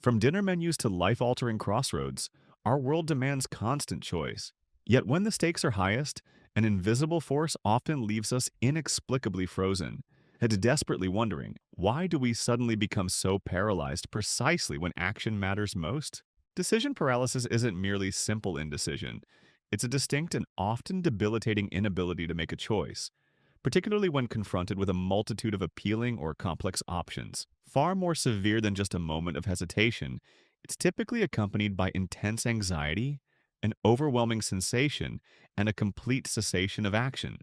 From dinner menus to life-altering crossroads, our world demands constant choice. Yet when the stakes are highest, an invisible force often leaves us inexplicably frozen, and desperately wondering, why do we suddenly become so paralyzed precisely when action matters most? Decision paralysis isn't merely simple indecision. It's a distinct and often debilitating inability to make a choice, particularly when confronted with a multitude of appealing or complex options. Far more severe than just a moment of hesitation, it's typically accompanied by intense anxiety, an overwhelming sensation, and a complete cessation of action.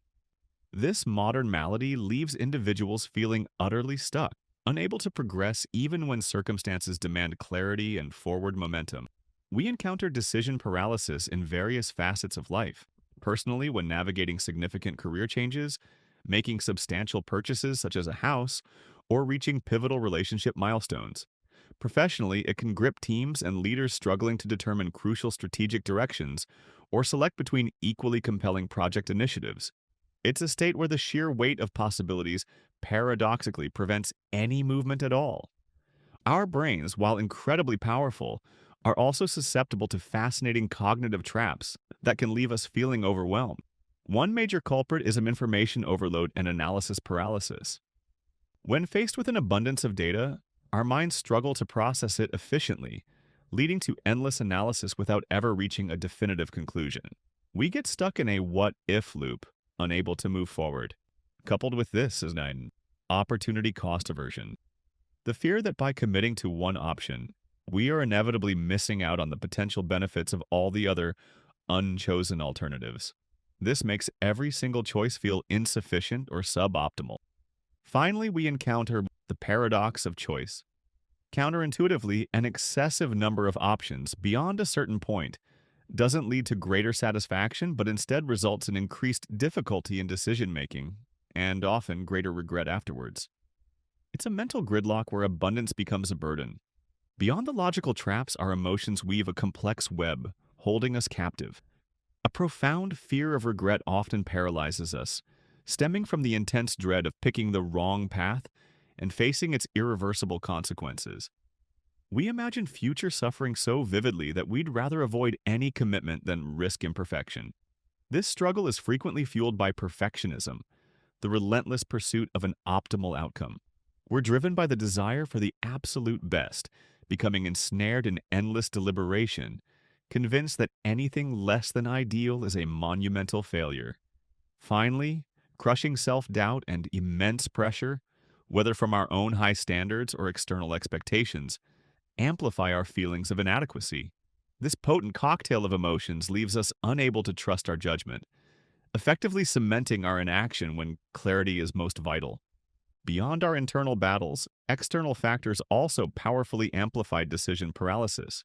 This modern malady leaves individuals feeling utterly stuck, unable to progress even when circumstances demand clarity and forward momentum. We encounter decision paralysis in various facets of life. Personally, when navigating significant career changes, making substantial purchases such as a house, or reaching pivotal relationship milestones. Professionally, it can grip teams and leaders struggling to determine crucial strategic directions or select between equally compelling project initiatives. It's a state where the sheer weight of possibilities paradoxically prevents any movement at all. Our brains, while incredibly powerful, are also susceptible to fascinating cognitive traps that can leave us feeling overwhelmed. One major culprit is information overload and analysis paralysis. When faced with an abundance of data, our minds struggle to process it efficiently, leading to endless analysis without ever reaching a definitive conclusion. We get stuck in a what-if loop, unable to move forward. Coupled with this is an opportunity cost aversion. The fear that by committing to one option, we are inevitably missing out on the potential benefits of all the other unchosen alternatives. This makes every single choice feel insufficient or suboptimal. Finally, we encounter the paradox of choice. Counterintuitively, an excessive number of options beyond a certain point doesn't lead to greater satisfaction, but instead results in increased difficulty in decision making and often greater regret afterwards. It's a mental gridlock where abundance becomes a burden. Beyond the logical traps, our emotions weave a complex web, holding us captive. A profound fear of regret often paralyzes us, stemming from the intense dread of picking the wrong path and facing its irreversible consequences. We imagine future suffering so vividly that we'd rather avoid any commitment than risk imperfection. This struggle is frequently fueled by perfectionism, the relentless pursuit of an optimal outcome. We're driven by the desire for the absolute best, becoming ensnared in endless deliberation, convinced that anything less than ideal is a monumental failure. Finally, crushing self-doubt and immense pressure, whether from our own high standards or external expectations, amplify our feelings of inadequacy. This potent cocktail of emotions leaves us unable to trust our judgment, effectively cementing our inaction when clarity is most vital. Beyond our internal battles, external factors also powerfully amplify decision paralysis.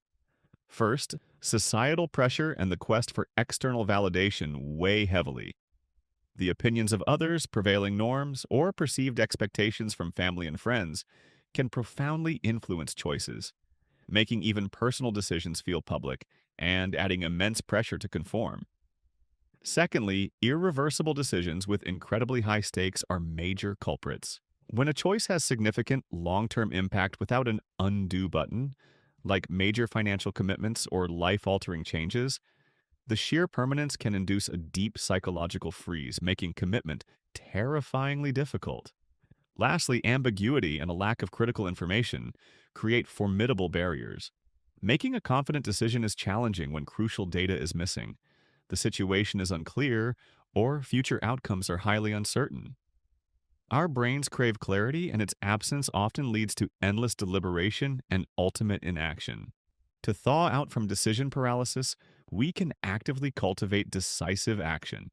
First, societal pressure and the quest for external validation weigh heavily. The opinions of others, prevailing norms, or perceived expectations from family and friends can profoundly influence choices, making even personal decisions feel public and adding immense pressure to conform. Secondly, irreversible decisions with incredibly high stakes are major culprits. When a choice has significant long-term impact without an undo button, like major financial commitments or life-altering changes, the sheer permanence can induce a deep psychological freeze, making commitment terrifyingly difficult. Lastly, ambiguity and a lack of critical information create formidable barriers. Making a confident decision is challenging when crucial data is missing, the situation is unclear, or future outcomes are highly uncertain. Our brains crave clarity, and its absence often leads to endless deliberation and ultimate inaction. To thaw out from decision paralysis, we can actively cultivate decisive action.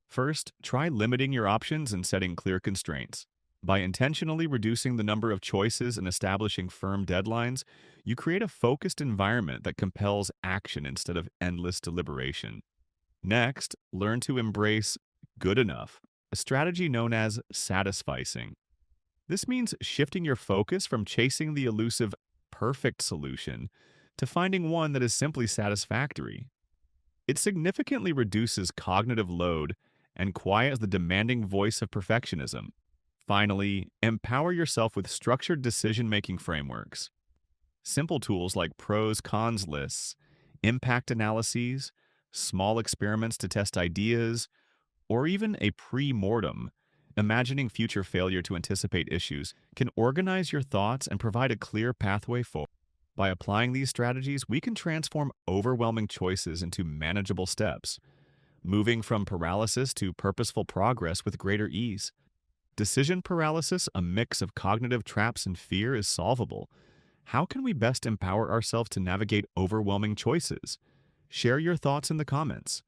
First, try limiting your options and setting clear constraints. By intentionally reducing the number of choices and establishing firm deadlines, you create a focused environment that compels action instead of endless deliberation. Next, learn to embrace good enough, a strategy known as satisficing. This means shifting your focus from chasing the elusive perfect solution to finding one that is simply satisfactory. It significantly reduces cognitive load and quiets the demanding voice of perfectionism. Finally, empower yourself with structured decision-making frameworks. Simple tools like pros cons lists, impact analyses, small experiments to test ideas, or even a pre mortem, imagining future failure to anticipate issues, can organize your thoughts and provide a clear pathway forward. By applying these strategies, we can transform overwhelming choices into manageable steps, moving from paralysis to purposeful progress with greater ease. Decision paralysis, a mix of cognitive traps and fear, is solvable. How can we best empower ourselves to navigate overwhelming choices? Share your thoughts in the comments.